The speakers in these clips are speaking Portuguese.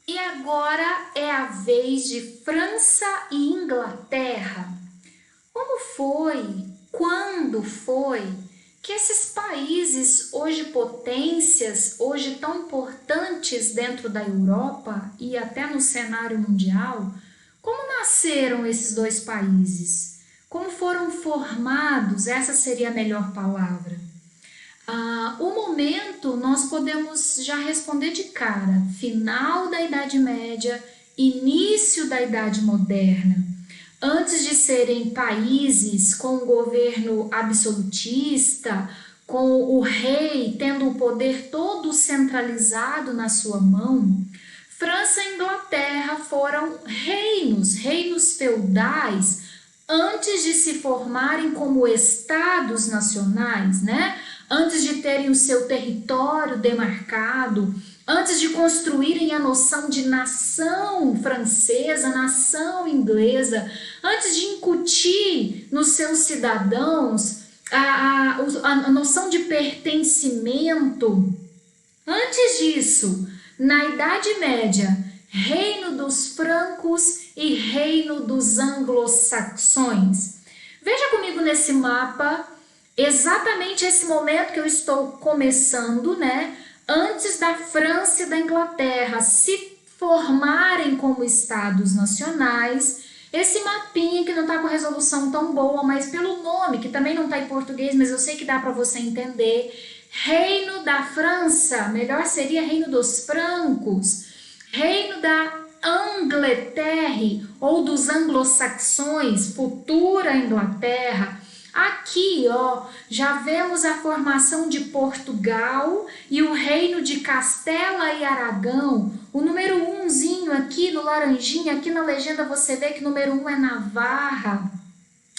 E agora é a vez de França e Inglaterra. Como foi, quando foi que esses países, hoje potências, hoje tão importantes dentro da Europa e até no cenário mundial, como nasceram esses dois países? Como foram formados? Essa seria a melhor palavra. O momento nós podemos já responder de cara: final da Idade Média, início da Idade Moderna. Antes de serem países com um governo absolutista, com o rei tendo o poder todo centralizado na sua mão, França e Inglaterra foram reinos feudais, antes de se formarem como estados nacionais, né? Antes de terem o seu território demarcado, antes de construírem a noção de nação francesa, nação inglesa, antes de incutir nos seus cidadãos a noção de pertencimento. Antes disso, na Idade Média, reino dos francos e reino dos anglo-saxões. Veja comigo nesse mapa exatamente esse momento que eu estou começando, né? Antes da França e da Inglaterra se formarem como estados nacionais. Esse mapinha que não está com resolução tão boa, mas pelo nome, que também não está em português, mas eu sei que dá para você entender. Reino da França, melhor seria Reino dos Francos. Reino da Angleterra ou dos anglo-saxões, futura Inglaterra. Aqui, ó, já vemos a formação de Portugal e o reino de Castela e Aragão. O número 1zinho aqui no laranjinha, aqui na legenda você vê que o número 1 é Navarra.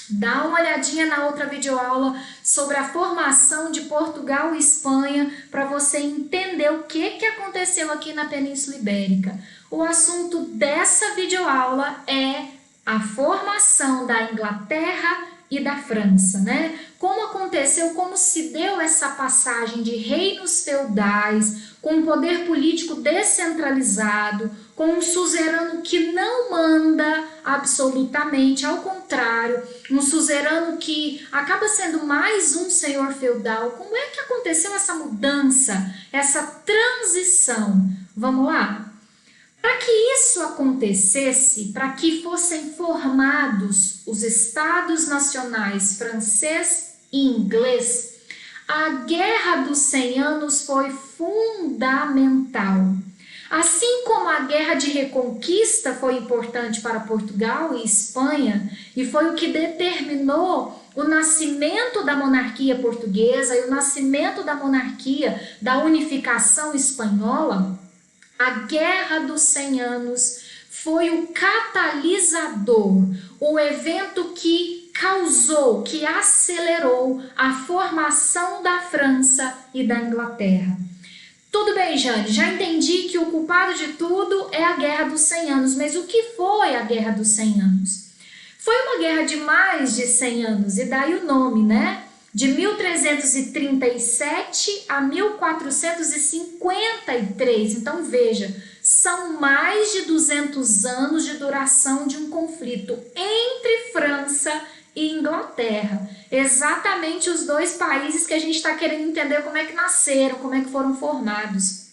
Dá uma olhadinha na outra videoaula sobre a formação de Portugal e Espanha para você entender o que aconteceu aqui na Península Ibérica. O assunto dessa videoaula é a formação da Inglaterra e da França, né? Como aconteceu, como se deu essa passagem de reinos feudais, com um poder político descentralizado, com um suzerano que não manda absolutamente, ao contrário, um suzerano que acaba sendo mais um senhor feudal. Como é que aconteceu essa mudança, essa transição? Vamos lá? Para que isso acontecesse, para que fossem formados os estados nacionais francês e inglês, a Guerra dos 100 Anos foi fundamental. Assim como a Guerra de Reconquista foi importante para Portugal e Espanha, e foi o que determinou o nascimento da monarquia portuguesa e o nascimento da monarquia da unificação espanhola, a Guerra dos 100 Anos foi o catalisador, o evento que causou, que acelerou a formação da França e da Inglaterra. Tudo bem, Jane, já entendi que o culpado de tudo é a Guerra dos 100 Anos, mas o que foi a Guerra dos 100 Anos? Foi uma guerra de mais de 100 anos, e daí o nome, né? De 1337 a 1453. Então, veja, são mais de 200 anos de duração de um conflito entre França e Inglaterra. Exatamente os dois países que a gente está querendo entender como é que nasceram, como é que foram formados.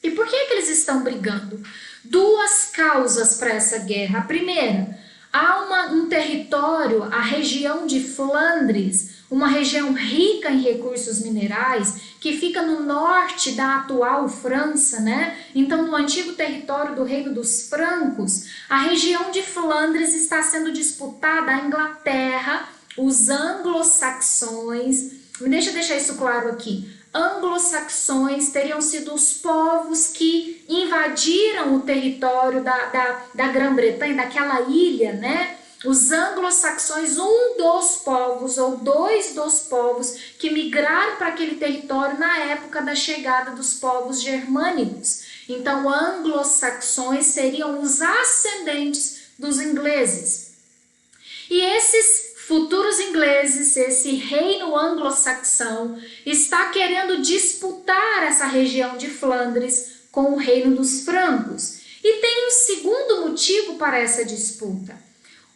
E por que eles estão brigando? Duas causas para essa guerra. A primeira, há um território, a região de Flandres, uma região rica em recursos minerais, que fica no norte da atual França, né? Então, no antigo território do Reino dos Francos, a região de Flandres está sendo disputada a Inglaterra, os anglo-saxões. Deixa eu deixar isso claro aqui. Anglo-saxões teriam sido os povos que invadiram o território da Grã-Bretanha, daquela ilha, né? Os anglo-saxões, um dos povos ou dois dos povos que migraram para aquele território na época da chegada dos povos germânicos. Então, anglo-saxões seriam os ascendentes dos ingleses. E esses futuros ingleses, esse reino anglo-saxão, está querendo disputar essa região de Flandres com o reino dos francos. E tem um segundo motivo para essa disputa.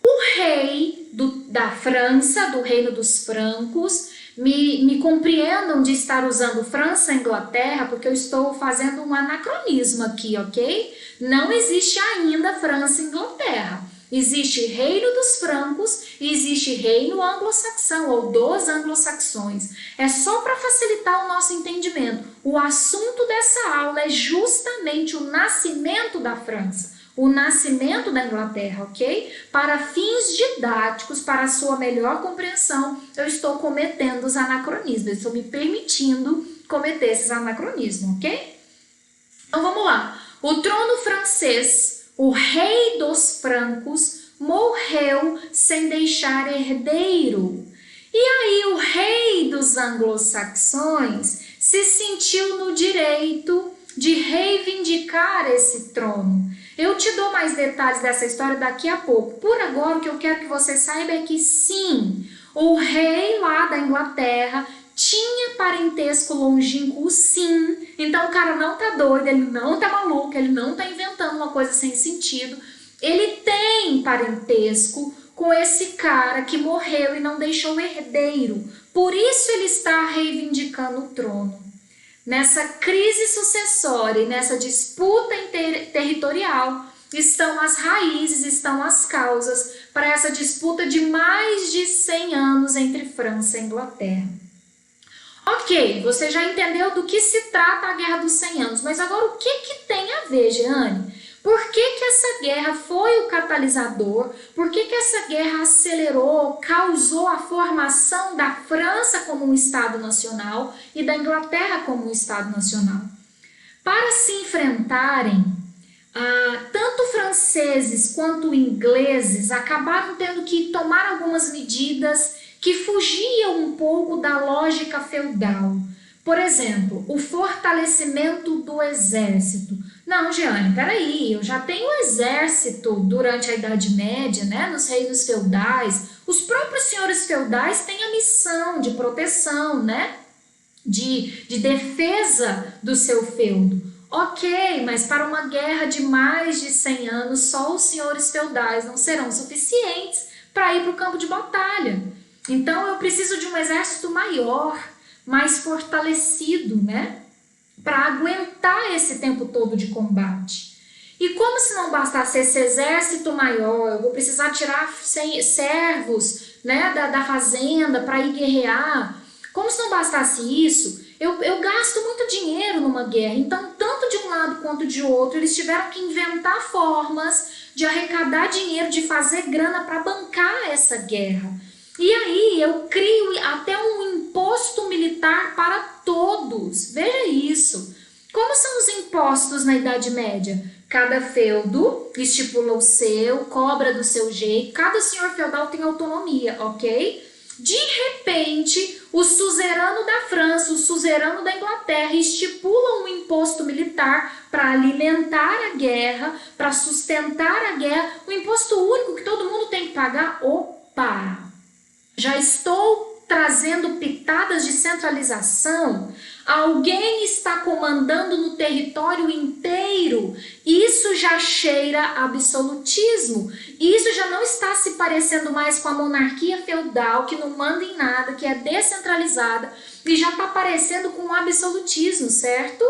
O rei da França, do reino dos francos, me compreendam de estar usando França e Inglaterra, porque eu estou fazendo um anacronismo aqui, ok? Não existe ainda França e Inglaterra. Existe reino dos francos e existe reino anglo-saxão ou dos anglo-saxões. É só para facilitar o nosso entendimento. O assunto dessa aula é justamente o nascimento da França, o nascimento da Inglaterra, ok? Para fins didáticos, para a sua melhor compreensão, eu estou cometendo os anacronismos, estou me permitindo cometer esses anacronismos, ok? Então vamos lá. O trono francês, o rei dos francos, morreu sem deixar herdeiro. E aí o rei dos anglo-saxões se sentiu no direito de reivindicar esse trono. Eu te dou mais detalhes dessa história daqui a pouco. Por agora, o que eu quero que você saiba é que sim, o rei lá da Inglaterra tinha parentesco longínquo, sim. Então o cara não tá doido, ele não tá maluco, ele não tá inventando uma coisa sem sentido. Ele tem parentesco com esse cara que morreu e não deixou herdeiro. Por isso ele está reivindicando o trono. Nessa crise sucessória e nessa disputa territorial estão as raízes, estão as causas para essa disputa de mais de 100 anos entre França e Inglaterra. Ok, você já entendeu do que se trata a Guerra dos 100 Anos, mas agora o que tem a ver, Jeane? Por que essa guerra foi o catalisador? Por que essa guerra acelerou, causou a formação da França como um Estado nacional e da Inglaterra como um Estado nacional? Para se enfrentarem, tanto franceses quanto ingleses acabaram tendo que tomar algumas medidas que fugiam um pouco da lógica feudal. Por exemplo, o fortalecimento do exército. Não, Jeane, peraí, eu já tenho exército durante a Idade Média, né, nos reinos feudais. Os próprios senhores feudais têm a missão de proteção, né, de defesa do seu feudo. Ok, mas para uma guerra de mais de 100 anos, só os senhores feudais não serão suficientes para ir para o campo de batalha. Então eu preciso de um exército maior, mais fortalecido, né? Para aguentar esse tempo todo de combate. E como se não bastasse esse exército maior, eu vou precisar tirar servos, né, da fazenda para ir guerrear. Como se não bastasse isso, eu gasto muito dinheiro numa guerra. Então, tanto de um lado quanto de outro, eles tiveram que inventar formas de arrecadar dinheiro, de fazer grana para bancar essa guerra. E aí eu crio até um imposto militar para todos. Veja isso. Como são os impostos na Idade Média? Cada feudo estipula o seu, cobra do seu jeito. Cada senhor feudal tem autonomia, ok? De repente, o suzerano da França, o suzerano da Inglaterra estipulam um imposto militar para alimentar a guerra, para sustentar a guerra. O imposto único que todo mundo tem que pagar. Opa! Já estou trazendo pitadas de centralização? Alguém está comandando no território inteiro? Isso já cheira absolutismo. Isso já não está se parecendo mais com a monarquia feudal, que não manda em nada, que é descentralizada, e já está parecendo com o absolutismo, certo?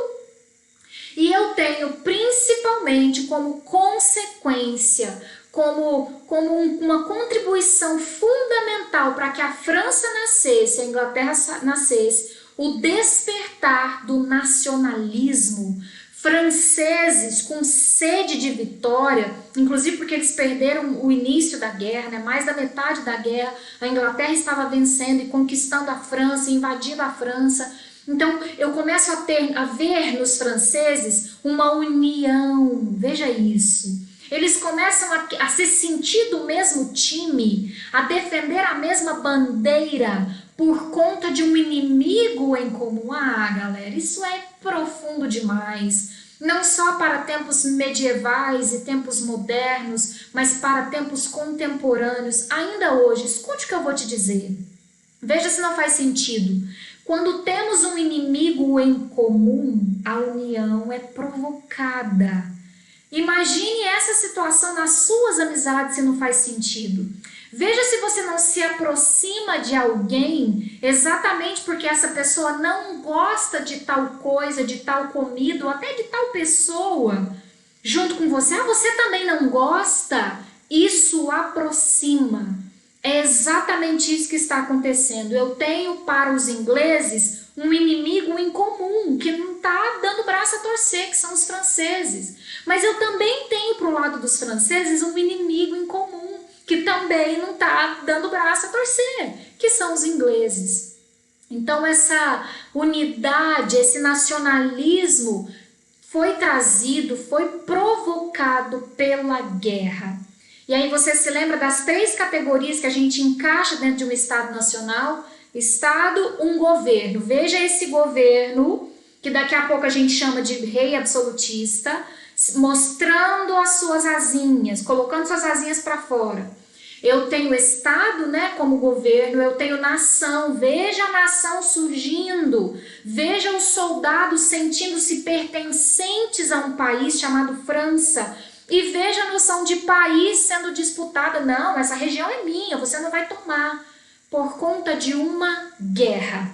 E eu tenho principalmente como consequência, como uma contribuição fundamental para que a França nascesse, a Inglaterra nascesse, o despertar do nacionalismo. Franceses com sede de vitória, inclusive porque eles perderam o início da guerra, né? Mais da metade da guerra, a Inglaterra estava vencendo e conquistando a França, invadindo a França. Então eu começo a ver nos franceses uma união, veja isso. Eles começam a se sentir do mesmo time, a defender a mesma bandeira por conta de um inimigo em comum. Ah, galera, isso é profundo demais. Não só para tempos medievais e tempos modernos, mas para tempos contemporâneos. Ainda hoje, escute o que eu vou te dizer. Veja se não faz sentido. Quando temos um inimigo em comum, a união é provocada. Imagine essa situação nas suas amizades se não faz sentido. Veja se você não se aproxima de alguém exatamente porque essa pessoa não gosta de tal coisa, de tal comida, ou até de tal pessoa junto com você. Ah, você também não gosta? Isso aproxima. É exatamente isso que está acontecendo. Eu tenho para os ingleses um inimigo em comum, que não está dando braço a torcer, que são os franceses. Mas eu também tenho para o lado dos franceses um inimigo em comum, que também não está dando braço a torcer, que são os ingleses. Então essa unidade, esse nacionalismo foi trazido, foi provocado pela guerra. E aí você se lembra das 3 categorias que a gente encaixa dentro de um Estado nacional? Estado, um governo. Veja esse governo, que daqui a pouco a gente chama de rei absolutista, mostrando as suas asinhas, colocando suas asinhas para fora. Eu tenho Estado, né, como governo, eu tenho nação. Veja a nação surgindo, veja os soldados sentindo-se pertencentes a um país chamado França. E veja a noção de país sendo disputada. Não, essa região é minha, você não vai tomar. Por conta de uma guerra.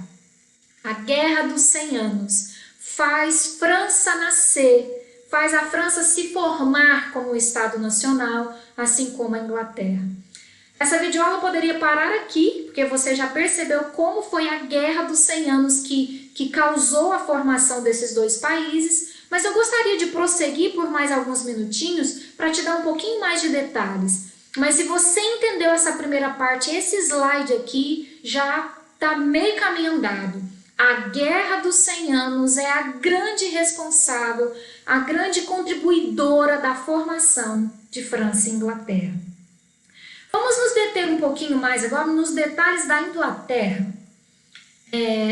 A Guerra dos 100 Anos faz França nascer, faz a França se formar como Estado nacional, assim como a Inglaterra. Essa videoaula poderia parar aqui, porque você já percebeu como foi a Guerra dos 100 Anos que causou a formação desses 2 países, mas eu gostaria de prosseguir por mais alguns minutinhos para te dar um pouquinho mais de detalhes. Mas se você entendeu essa primeira parte, esse slide aqui já está meio caminho andado. A Guerra dos 100 Anos é a grande responsável, a grande contribuidora da formação de França e Inglaterra. Vamos nos deter um pouquinho mais agora nos detalhes da Inglaterra.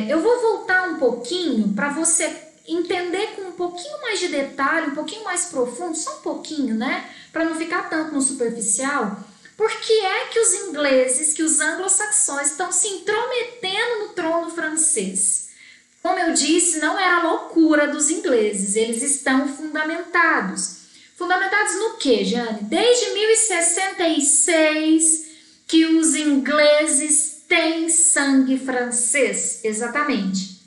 Eu vou voltar um pouquinho para você entender com um pouquinho mais de detalhe, um pouquinho mais profundo, só um pouquinho, né? Para não ficar tanto no superficial, por que é que os ingleses, que os anglo-saxões estão se intrometendo no trono francês? Como eu disse, não era a loucura dos ingleses, eles estão fundamentados. Fundamentados no quê, Jane? Desde 1066 que os ingleses têm sangue francês, exatamente.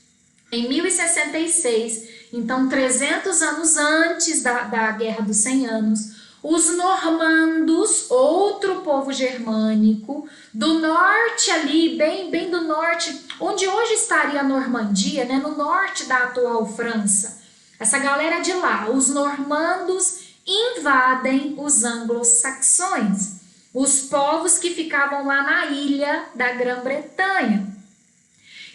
Em 1066, então 300 anos antes da Guerra dos 100 Anos, os normandos, outro povo germânico, do norte ali, bem do norte, onde hoje estaria a Normandia, né, no norte da atual França. Essa galera de lá, os normandos invadem os anglo-saxões, os povos que ficavam lá na ilha da Grã-Bretanha.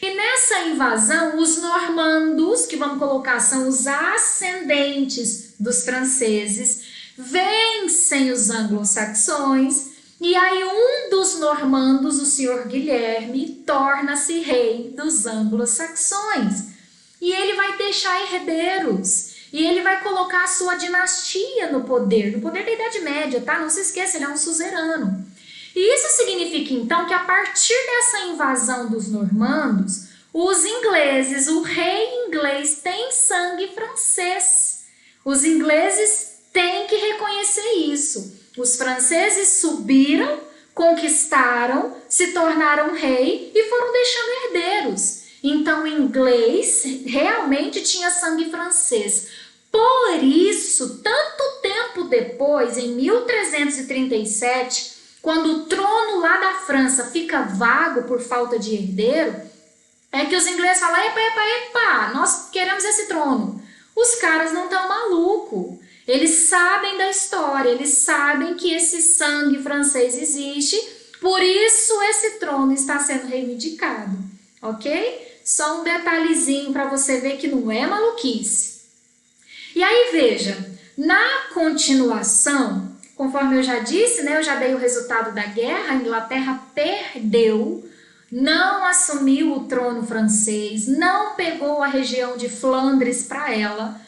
E nessa invasão, os normandos, que vamos colocar são os ascendentes dos franceses, vencem os anglo-saxões, e aí um dos normandos, o senhor Guilherme, torna-se rei dos anglo-saxões. E ele vai deixar herdeiros, e ele vai colocar a sua dinastia no poder da Idade Média, tá? Não se esqueça, ele é um suzerano. E isso significa então que a partir dessa invasão dos normandos, os ingleses, o rei inglês tem sangue francês. Os ingleses têm que reconhecer isso. Os franceses subiram, conquistaram, se tornaram rei e foram deixando herdeiros. Então o inglês realmente tinha sangue francês. Por isso, tanto tempo depois, em 1337, quando o trono lá da França fica vago por falta de herdeiro, é que os ingleses falam, epa, nós queremos esse trono. Os caras não estão malucos. Eles sabem da história, eles sabem que esse sangue francês existe, por isso esse trono está sendo reivindicado, ok? Só um detalhezinho para você ver que não é maluquice. E aí veja, na continuação, conforme eu já disse, né, eu já dei o resultado da guerra, a Inglaterra perdeu, não assumiu o trono francês, não pegou a região de Flandres para ela.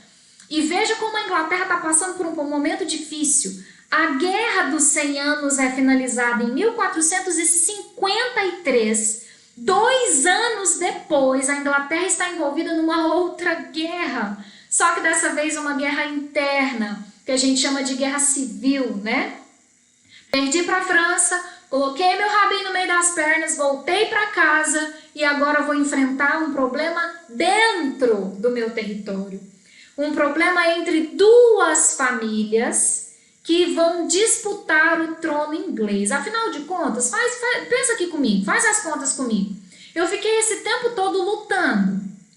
E veja como a Inglaterra está passando por um momento difícil. A Guerra dos 100 Anos é finalizada em 1453. 2 anos depois, a Inglaterra está envolvida numa outra guerra. Só que dessa vez uma guerra interna. que a gente chama de guerra civil, né? Perdi para a França, coloquei meu rabinho no meio das pernas, voltei para casa e agora vou enfrentar um problema dentro do meu território. Um problema entre duas famílias que vão disputar o trono inglês. Afinal de contas, pensa aqui comigo, faz as contas comigo. Eu fiquei esse tempo todo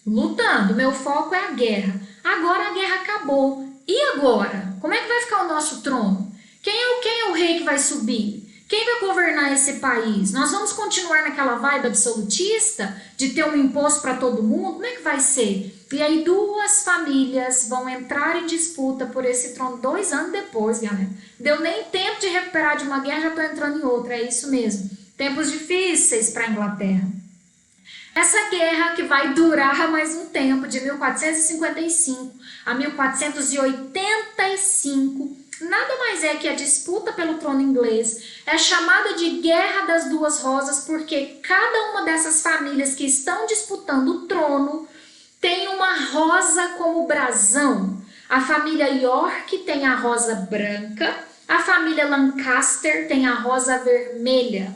lutando, meu foco é a guerra. Agora a guerra acabou. E agora? Como é que vai ficar o nosso trono? Quem é o rei que vai subir? Quem vai governar esse país? Nós vamos continuar naquela vibe absolutista de ter um imposto para todo mundo? Como é que vai ser? E aí duas famílias vão entrar em disputa por esse trono 2 anos depois, galera. Deu nem tempo de recuperar de uma guerra, já estou entrando em outra, é isso mesmo. Tempos difíceis para a Inglaterra. Essa guerra que vai durar mais um tempo, de 1455 a 1485, nada mais é que a disputa pelo trono inglês. É chamada de Guerra das Duas Rosas porque cada uma dessas famílias que estão disputando o trono tem uma rosa como brasão. A família York tem a rosa branca, a família Lancaster tem a rosa vermelha.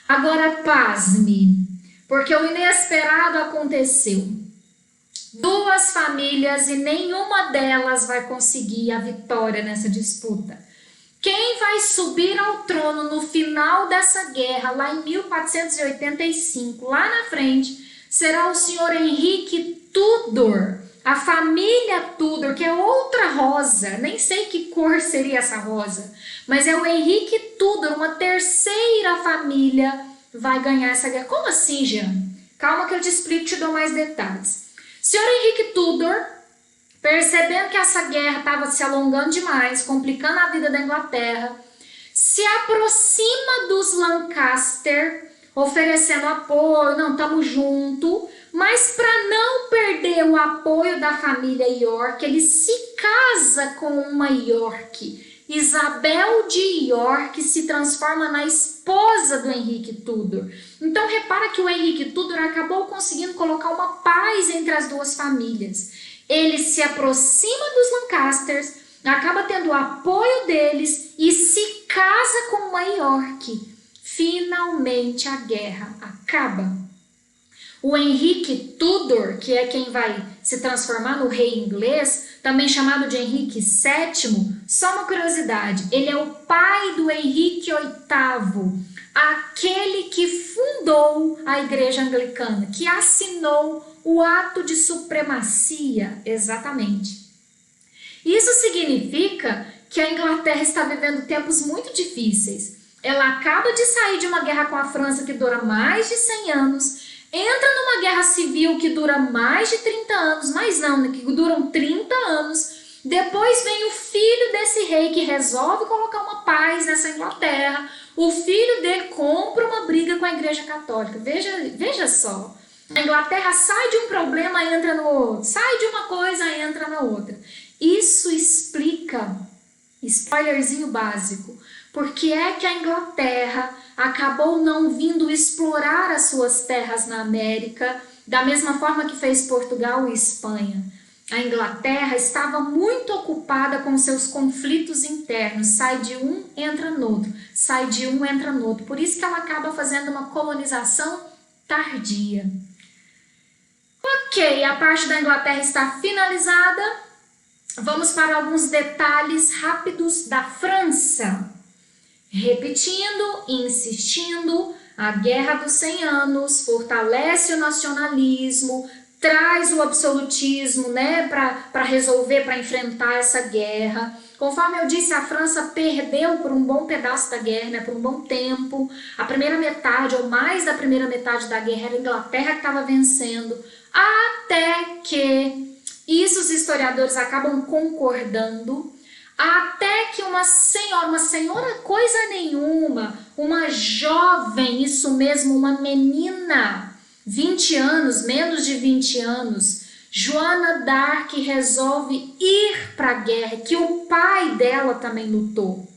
Agora pasme, porque o inesperado aconteceu. Duas famílias e nenhuma delas vai conseguir a vitória nessa disputa. Quem vai subir ao trono no final dessa guerra, lá em 1485, lá na frente, será o senhor Henrique Tudor. A família Tudor, que é outra rosa, nem sei que cor seria essa rosa, mas é o Henrique Tudor, uma terceira família, vai ganhar essa guerra. Como assim, Jean? Calma que eu te explico e te dou mais detalhes. Senhor Henrique Tudor, percebendo que essa guerra estava se alongando demais, complicando a vida da Inglaterra, se aproxima dos Lancaster, oferecendo apoio, não, estamos junto, mas para não perder o apoio da família York, ele se casa com uma York. Isabel de York se transforma na esposa do Henrique Tudor. Então repara que o Henrique Tudor acabou conseguindo colocar uma paz entre as duas famílias. Ele se aproxima dos Lancasters, acaba tendo o apoio deles e se casa com uma York. Finalmente a guerra acaba. O Henrique Tudor, que é quem vai se transformar no rei inglês, também chamado de Henrique VII, só uma curiosidade, ele é o pai do Henrique VIII, aquele que fundou a Igreja Anglicana, que assinou o ato de supremacia, exatamente. Isso significa que a Inglaterra está vivendo tempos muito difíceis. Ela acaba de sair de uma guerra com a França que dura mais de 100 anos, entra numa guerra civil que dura mais de 30 anos, mas não, né, que duram 30 anos. Depois vem o filho desse rei que resolve colocar uma paz nessa Inglaterra. O filho dele compra uma briga com a Igreja Católica. Veja só. A Inglaterra sai de um problema, entra no outro. Sai de uma coisa, entra na outra. Isso explica, spoilerzinho básico, por que é que a Inglaterra acabou não vindo explorar as suas terras na América, da mesma forma que fez Portugal e Espanha. A Inglaterra estava muito ocupada com seus conflitos internos. Sai de um, entra no outro. Sai de um, entra no outro. Por isso que ela acaba fazendo uma colonização tardia. Ok, a parte da Inglaterra está finalizada. Vamos para alguns detalhes rápidos da França. Repetindo, insistindo, a Guerra dos 100 Anos fortalece o nacionalismo, traz o absolutismo, né, para resolver, para enfrentar essa guerra. Conforme eu disse, a França perdeu por um bom pedaço da guerra, né, por um bom tempo. A primeira metade, ou mais da primeira metade da guerra, era a Inglaterra que estava vencendo, até que, isso os historiadores acabam concordando, até que uma senhora coisa nenhuma, uma jovem, isso mesmo, uma menina, 20 anos, menos de 20 anos, Joana d'Arc resolve ir para a guerra, que o pai dela também lutou.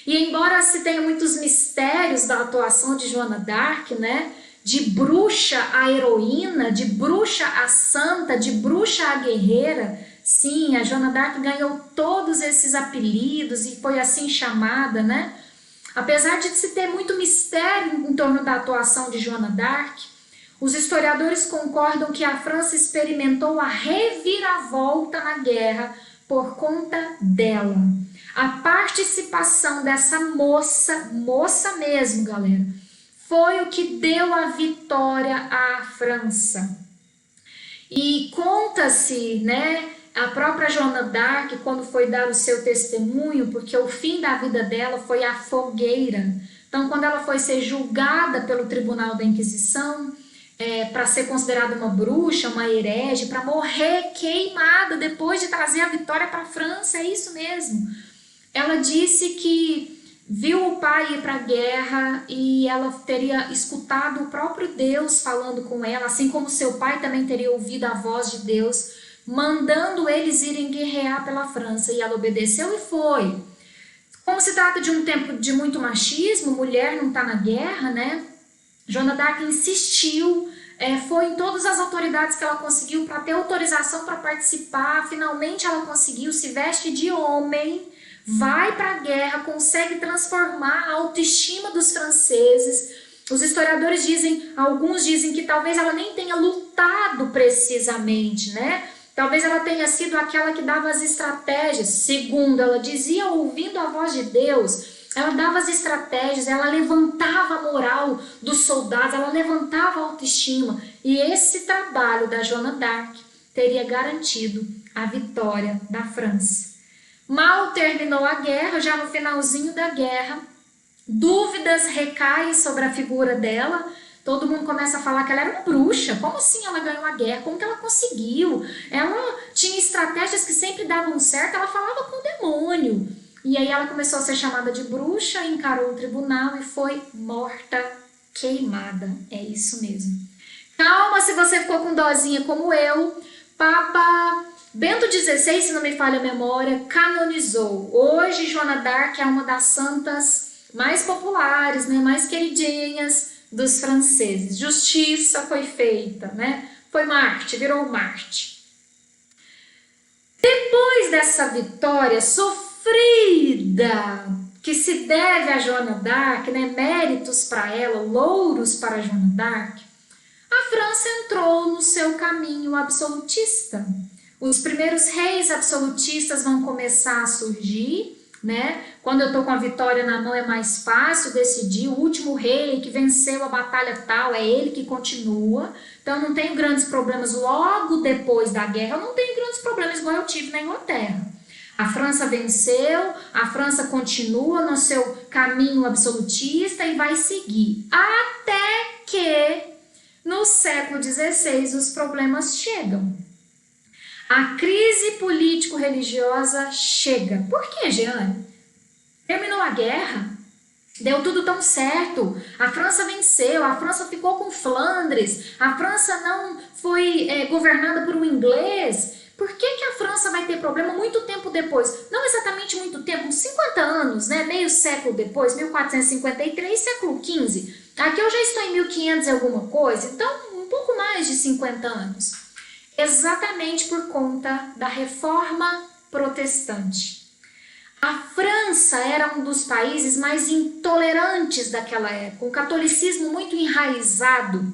E embora se tenha muitos mistérios da atuação de Joana d'Arc, né, de bruxa a heroína, de bruxa a santa, de bruxa a guerreira, Sim, a Joana d'Arc ganhou todos esses apelidos e foi assim chamada, né? Apesar de se ter muito mistério em torno da atuação de Joana d'Arc, os historiadores concordam que a França experimentou a reviravolta na guerra por conta dela. A participação dessa moça mesmo, galera, foi o que deu a vitória à França. E conta-se, né, a própria Joana d'Arc, quando foi dar o seu testemunho, porque o fim da vida dela foi a fogueira. Então, quando ela foi ser julgada pelo Tribunal da Inquisição, para ser considerada uma bruxa, uma herege, para morrer queimada depois de trazer a vitória para a França, é isso mesmo. Ela disse que viu o pai ir para a guerra e ela teria escutado o próprio Deus falando com ela, assim como seu pai também teria ouvido a voz de Deus, mandando eles irem guerrear pela França. E ela obedeceu e foi. Como se trata de um tempo de muito machismo, mulher não está na guerra, né? Joana d'Arc insistiu, foi em todas as autoridades que ela conseguiu para ter autorização para participar. Finalmente ela conseguiu, se veste de homem, vai para a guerra, consegue transformar a autoestima dos franceses. Os historiadores dizem, alguns dizem que talvez ela nem tenha lutado precisamente, né? Talvez ela tenha sido aquela que dava as estratégias, segundo ela dizia, ouvindo a voz de Deus. Ela dava as estratégias, ela levantava a moral dos soldados, ela levantava a autoestima. E esse trabalho da Joana d'Arc teria garantido a vitória da França. Mal terminou a guerra, já no finalzinho da guerra, dúvidas recaem sobre a figura dela. Todo mundo começa a falar que ela era uma bruxa. Como assim ela ganhou a guerra? Como que ela conseguiu? Ela tinha estratégias que sempre davam certo, ela falava com o demônio. E aí ela começou a ser chamada de bruxa, encarou o tribunal e foi morta, queimada. É isso mesmo. Calma se você ficou com dozinha como eu. Papa Bento XVI, se não me falha a memória, canonizou. Hoje, Joana d'Arc é uma das santas mais populares, né, mais queridinhas dos franceses. Justiça foi feita, né? Foi Marte, virou Marte. Depois dessa vitória sofrida, que se deve a Joana d'Arc, né, méritos para ela, louros para Joana d'Arc, a França entrou no seu caminho absolutista. Os primeiros reis absolutistas vão começar a surgir, né? Quando eu estou com a vitória na mão é mais fácil decidir. O último rei que venceu a batalha tal, é ele que continua. Então, eu não tenho grandes problemas logo depois da guerra. Eu não tenho grandes problemas igual eu tive na Inglaterra. A França venceu, a França continua no seu caminho absolutista e vai seguir. Até que, no século XVI, os problemas chegam. A crise político-religiosa chega. Por quê, Jeane? Terminou a guerra, deu tudo tão certo, a França venceu, a França ficou com Flandres, a França não foi governada por um inglês. Por que a França vai ter problema muito tempo depois? Não exatamente muito tempo, uns 50 anos, né? Meio século depois, 1453, século XV. Aqui eu já estou em 1500 e alguma coisa, então um pouco mais de 50 anos. Exatamente por conta da Reforma Protestante. A França era um dos países mais intolerantes daquela época, um catolicismo muito enraizado.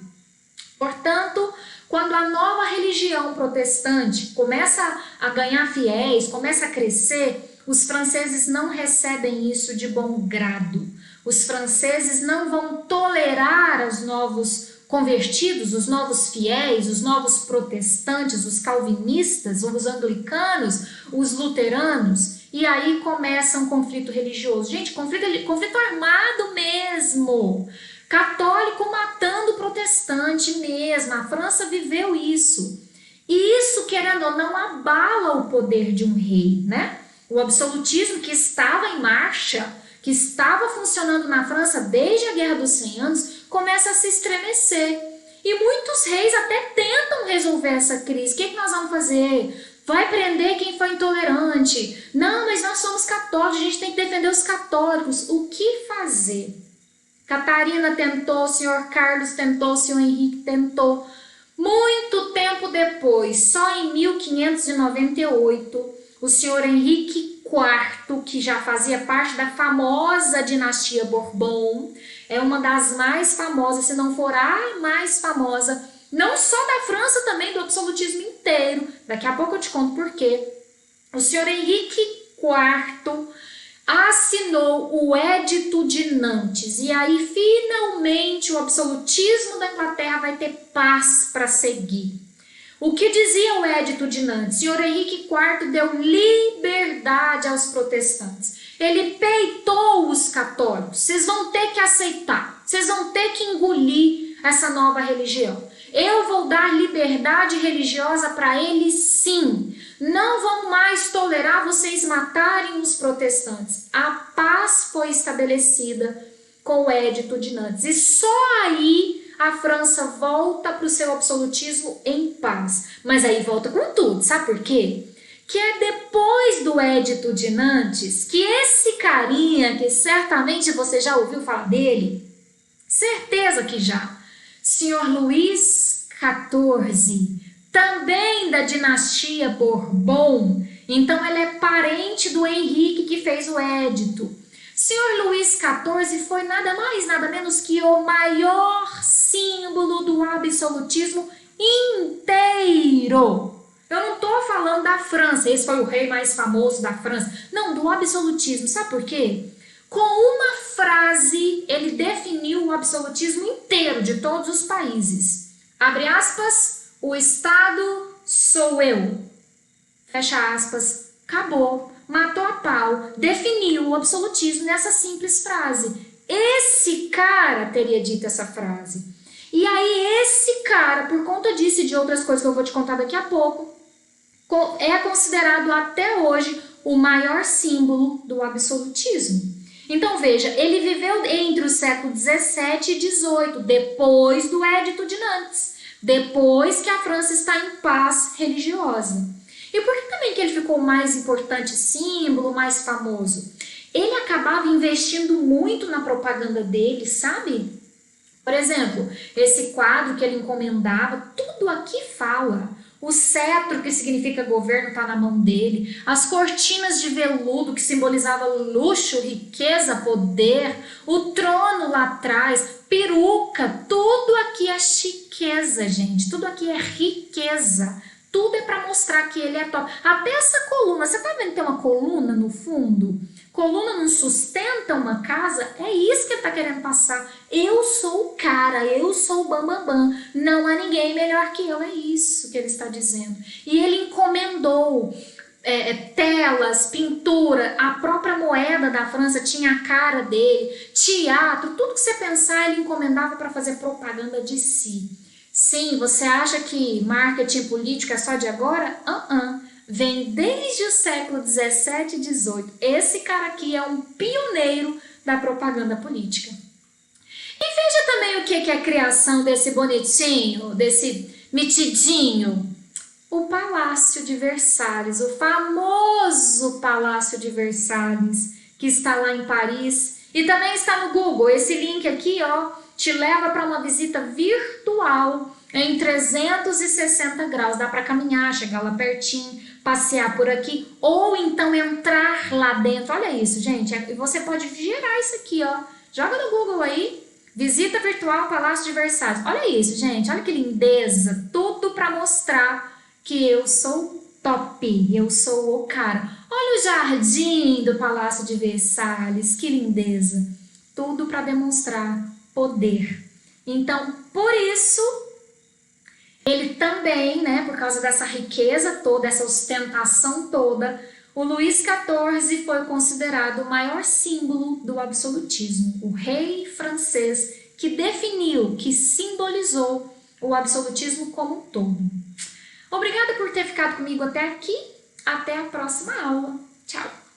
Portanto, quando a nova religião protestante começa a ganhar fiéis, começa a crescer, os franceses não recebem isso de bom grado. Os franceses não vão tolerar os novos convertidos, os novos fiéis, os novos protestantes, os calvinistas, os anglicanos, os luteranos, e aí começa um conflito religioso. Gente, conflito armado mesmo, católico matando protestante mesmo, a França viveu isso. E isso, querendo ou não, abala o poder de um rei, né? O absolutismo que estava em marcha, que estava funcionando na França desde a Guerra dos 100 Anos, começa a se estremecer. E muitos reis até tentam resolver essa crise. O que nós vamos fazer? Vai prender quem foi intolerante. Não, mas nós somos católicos, a gente tem que defender os católicos. O que fazer? Catarina tentou, o senhor Carlos tentou, o senhor Henrique tentou. Muito tempo depois, só em 1598, o senhor Henrique IV, que já fazia parte da famosa dinastia Bourbon, é uma das mais famosas, se não for a mais famosa, não só da França, também do absolutismo inteiro. Daqui a pouco eu te conto por quê. O senhor Henrique IV assinou o Edito de Nantes, e aí finalmente o absolutismo da Inglaterra vai ter paz para seguir. O que dizia o Edito de Nantes? O senhor Henrique IV deu liberdade aos protestantes. Ele peitou os católicos. Vocês vão ter que aceitar, vocês vão ter que engolir essa nova religião. Eu vou dar liberdade religiosa para eles, sim. Não vão mais tolerar vocês matarem os protestantes. A paz foi estabelecida com o Edito de Nantes. E só aí a França volta para o seu absolutismo em paz. Mas aí volta com tudo, sabe por quê? Que é depois do Edito de Nantes que esse carinha, que certamente você já ouviu falar dele, certeza que já, senhor Luís XIV, também da dinastia Bourbon, então ele é parente do Henrique que fez o Edito. Senhor Luís XIV foi nada mais, nada menos que o maior símbolo do absolutismo inteiro. Eu não estou falando da França, esse foi o rei mais famoso da França. Não, do absolutismo. Sabe por quê? Com uma frase, ele definiu o absolutismo inteiro de todos os países. Abre aspas, o Estado sou eu. Fecha aspas, acabou, matou a pau, definiu o absolutismo nessa simples frase. Esse cara teria dito essa frase. E aí esse cara, por conta disso e de outras coisas que eu vou te contar daqui a pouco, é considerado até hoje o maior símbolo do absolutismo. Então veja, ele viveu entre o século 17 e 18, depois do Edito de Nantes, depois que a França está em paz religiosa. E por que também que ele ficou o mais importante símbolo, mais famoso? Ele acabava investindo muito na propaganda dele, sabe? Por exemplo, esse quadro que ele encomendava, tudo aqui fala. O cetro, que significa governo, está na mão dele. As cortinas de veludo, que simbolizava luxo, riqueza, poder. O trono lá atrás, peruca, tudo aqui é chiqueza, gente. Tudo aqui é riqueza. Tudo é para mostrar que ele é top. Até essa coluna, você tá vendo que tem uma coluna no fundo? Coluna não sustenta uma casa? É isso que ele tá querendo passar. Eu sou o cara, eu sou o bambambam. Não há ninguém melhor que eu. É isso que ele está dizendo. E ele encomendou telas, pintura, a própria moeda da França tinha a cara dele, teatro, tudo que você pensar ele encomendava para fazer propaganda de si. Sim, você acha que marketing político é só de agora? Vem desde o século 17 e 18. Esse cara aqui é um pioneiro da propaganda política. E veja também o que é a criação desse bonitinho, desse metidinho. O Palácio de Versalhes, o famoso Palácio de Versalhes, que está lá em Paris. E também está no Google. Esse link aqui, ó, te leva para uma visita virtual em 360 graus. Dá para caminhar, chegar lá pertinho, passear por aqui, ou então entrar lá dentro. Olha isso, gente. Você pode gerar isso aqui, ó. Joga no Google aí. Visita virtual Palácio de Versalhes. Olha isso, gente. Olha que lindeza. Tudo para mostrar que eu sou top. Eu sou o cara. Olha o jardim do Palácio de Versalhes. Que lindeza. Tudo para demonstrar poder. Então, por isso, ele também, né, por causa dessa riqueza toda, essa ostentação toda, o Luís XIV foi considerado o maior símbolo do absolutismo, o rei francês que definiu, que simbolizou o absolutismo como um todo. Obrigada por ter ficado comigo até aqui. Até a próxima aula. Tchau!